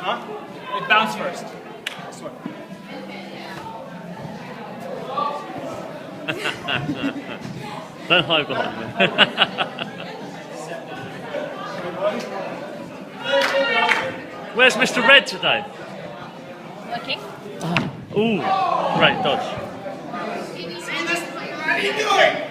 Huh? It bounced first. I swear. Don't hide behind me. Where's Mr. Red today? Looking. Ooh, great dodge. See this? What are you doing?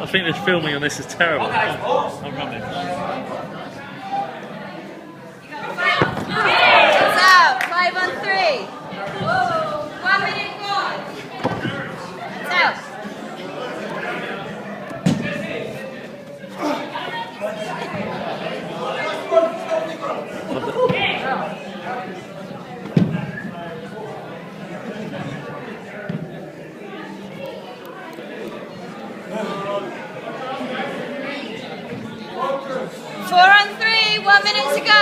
I think the filming on this is terrible. I'm running. It's out. 5 on 3. 1 minute gone. It's out. Four on 3. 1 minute to go.